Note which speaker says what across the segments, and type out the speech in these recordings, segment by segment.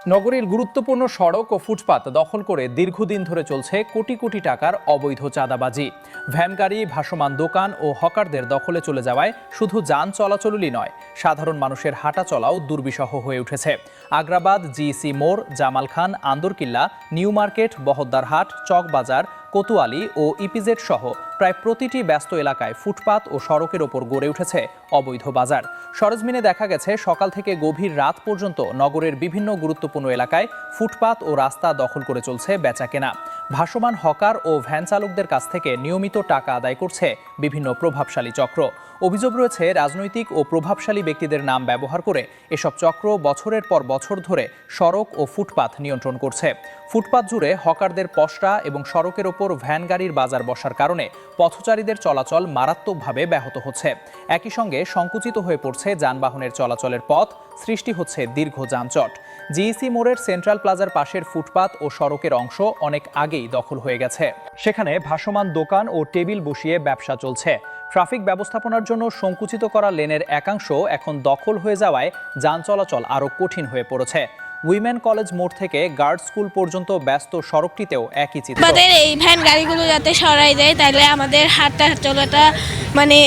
Speaker 1: নগরীর গুরুত্বপূর্ণ সড়ক ও ফুটপাত দখল করে দীর্ঘদিন ধরে চলছে কোটি কোটি টাকার অবৈধ চাঁদাবাজি। ভ্যান গাড়ি, ভাসমান দোকান ও হকারদের দখলে চলে যাওয়ায় শুধু যান চলাচলই নয়, সাধারণ মানুষের হাঁটা চলাও দুর্বিষহ হয়ে উঠেছে। আগ্রাবাদ, জিইসি মোড়, জামাল খান, আন্দরকিল্লা, নিউ মার্কেট, বহদ্দারহাট, চকবাজার, কোতোয়ালি ও ইপিজেড সহ প্রায় প্রতিটি ব্যস্ত এলাকায় ফুটপাত ও সড়কের ওপর গড়ে উঠেছে অবৈধ বাজার। সরেজমিনে দেখা গেছে সকাল থেকে গভীর রাত পর্যন্ত নগরের বিভিন্ন গুরুত্বপূর্ণ এলাকায় ফুটপাত ও রাস্তা দখল করে চলছে বেচাকেনা। ভাসমান হকার ও ভ্যান চালকদের কাছ থেকে নিয়মিত টাকা আদায় করছে বিভিন্ন প্রভাবশালী চক্র। অভিযোগ রয়েছে, রাজনৈতিক ও প্রভাবশালী ব্যক্তিদের নাম ব্যবহার করে এসব চক্র বছরের পর বছর ধরে সড়ক ও ফুটপাত নিয়ন্ত্রণ করছে। ফুটপাত জুড়ে হকারদের পসরা এবং সড়কের ওপর ভ্যান গাড়ির বাজার বসার কারণে পথচারীদের চলাচল মারাত্মকভাবে ব্যাহত হচ্ছে। একই সঙ্গে সংকুচিত হয়ে পড়ছে যানবাহনের চলাচলের পথ, সৃষ্টি হচ্ছে দীর্ঘ যানজট। জিইসি মোড়ের সেন্ট্রাল প্লাজার পাশের ফুটপাত ও সড়কের অংশ অনেক আগেই দখল হয়ে গেছে। সেখানে ভাসমান দোকান ও টেবিল বসিয়ে ব্যবসা চলছে। ট্রাফিক ব্যবস্থাপনার জন্য সংকুচিত করা লেনের একাংশ এখন দখল হয়ে যাওয়ায় যান চলাচল আরও কঠিন হয়ে পড়েছে। উইমেন কলেজ মোড় থেকে গার্ড স্কুল পর্যন্ত ব্যস্ত সড়কটিতেও একই চিত্র।
Speaker 2: আমাদের এই ভ্যান গাড়িগুলো যাতে সরাই দেয়, তাহলে আমাদের হাঁটা চলাটা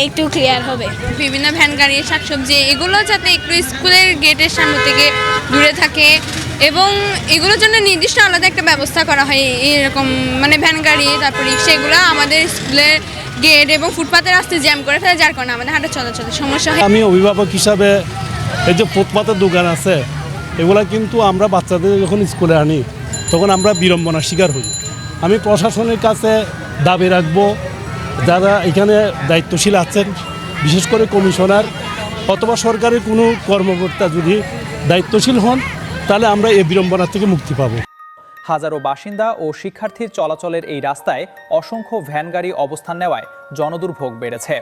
Speaker 2: একটু ক্লিয়ার হবে।
Speaker 3: বিভিন্ন ভ্যান গাড়ি, শাকসবজি এগুলো যাতে একটু স্কুলের গেটের সামনে থেকে দূরে থাকে এবং এগুলোর জন্য নির্দিষ্ট আলাদা একটা ব্যবস্থা করা হয়। এরকম ভ্যান গাড়ি, তারপর রিক্সা, এগুলো আমাদের স্কুলের গেট এবং ফুটপাতের রাস্তায় জ্যাম করে ফেলে, যার কারণে আমাদের হাঁটা চলাচলের সমস্যা হয়।
Speaker 4: আমি অভিভাবক হিসাবে এই যে ফুটপাতের দোকান আছে, এগুলা কিন্তু আমরা বাচ্চাদের যখন স্কুলে আনি তখন আমরা বিড়ম্বনার শিকার হই। আমি প্রশাসনের কাছে দাবি রাখবো, যারা এখানে দায়িত্বশীল আছেন, বিশেষ করে কমিশনার অথবা সরকারের কোনো কর্মকর্তা যদি দায়িত্বশীল হন, তাহলে আমরা এই বিড়ম্বনা থেকে মুক্তি পাবো।
Speaker 1: হাজারো বাসিন্দা ও শিক্ষার্থীর চলাচলের এই রাস্তায় অসংখ্য ভ্যান গাড়ি অবস্থান নেওয়ায় জনদুর্ভোগ বেড়েছে।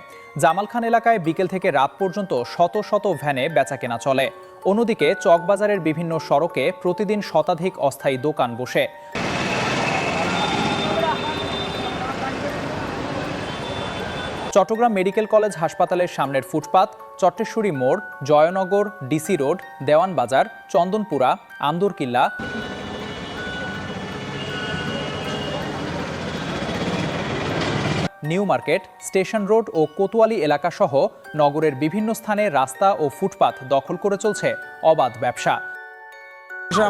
Speaker 1: জামাল খান এলাকায় বিকেল থেকে রাত পর্যন্ত শত শত ভ্যানে বেচাকেনা চলে। অন্যদিকে চকবাজারের বিভিন্ন সড়কে প্রতিদিন শতাধিক অস্থায়ী দোকান বসে। চট্টগ্রাম মেডিকেল কলেজ হাসপাতালের সামনের ফুটপাত, চট্টেশ্বরী মোড়, Jaynagar, DC road, Dewanbazar, Chandanpura, Andarkilla, new market, station road ও কোতোয়ালি এলাকাসহ নগরের বিভিন্ন স্থানে রাস্তা ও ফুটপাত দখল করে চলছে অবাধ ব্যবসা।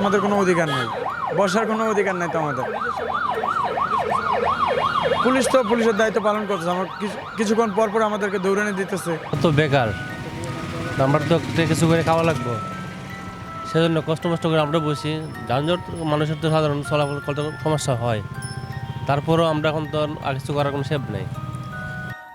Speaker 5: আমাদের কোনো অধিকার নেই, বসার কোনো অধিকার নেই তো আমাদের। পুলিশ তো পুলিশের দায়িত্ব পালন করতেছে, আমার কিছুক্ষণ পর পর আমাদেরকে দৌড়ানি দিতেছে।
Speaker 6: তো বেকার, আমরা তো কিছু করে খাওয়া লাগবো, সেজন্য কষ্ট করে আমরা বসি। যানজট মানুষের তো সাধারণ চলাফল করতে সমস্যা হয়, তারপরও আমরা এখন তো আর কিছু করার কোনো শেপ নেই।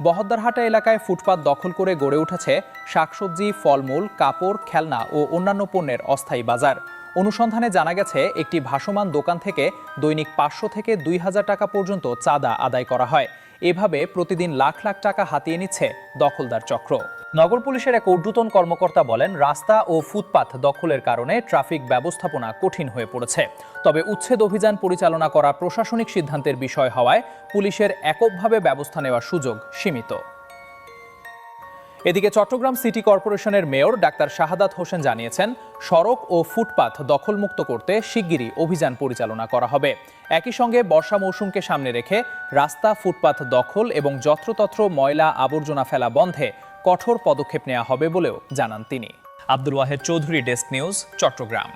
Speaker 1: বহদ্দারহাটা এলাকায় ফুটপাত দখল করে গড়ে উঠেছে শাকসবজি, ফলমূল, কাপড়, খেলনা ও অন্যান্য পণ্যের অস্থায়ী বাজার। অনুসন্ধানে জানা গেছে, একটি ভাসমান দোকান থেকে দৈনিক 500 থেকে 2000 টাকা পর্যন্ত চাঁদা আদায় করা হয়। এভাবে প্রতিদিন লাখ লাখ টাকা হাতিয়ে নিচ্ছে দখলদার চক্র। নগর পুলিশের এক ঊর্ধ্বতন কর্মকর্তা বলেন, রাস্তা ও ফুটপাত দখলের কারণে ট্রাফিক ব্যবস্থাপনা কঠিন হয়ে পড়েছে। তবে উচ্ছেদ অভিযান পরিচালনা করা প্রশাসনিক সিদ্ধান্তের বিষয় হওয়ায় পুলিশের এককভাবে ব্যবস্থা নেওয়ার সুযোগ সীমিত। এদিকে চট্টগ্রাম সিটি কর্পোরেশনের মেয়র ডাক্তার শাহাদাত হোসেন জানিয়েছেন, সড়ক ও ফুটপাত দখলমুক্ত করতে শিগগিরই অভিযান পরিচালনা করা হবে। একই সঙ্গে বর্ষা মৌসুমকে সামনে রেখে রাস্তা, ফুটপাত দখল এবং যত্রতত্র ময়লা আবর্জনা ফেলা বন্ধে কঠোর পদক্ষেপ নেওয়া হবে বলেও জানান তিনি। Abdul Wahed Chowdhury, desk news, Chittagong.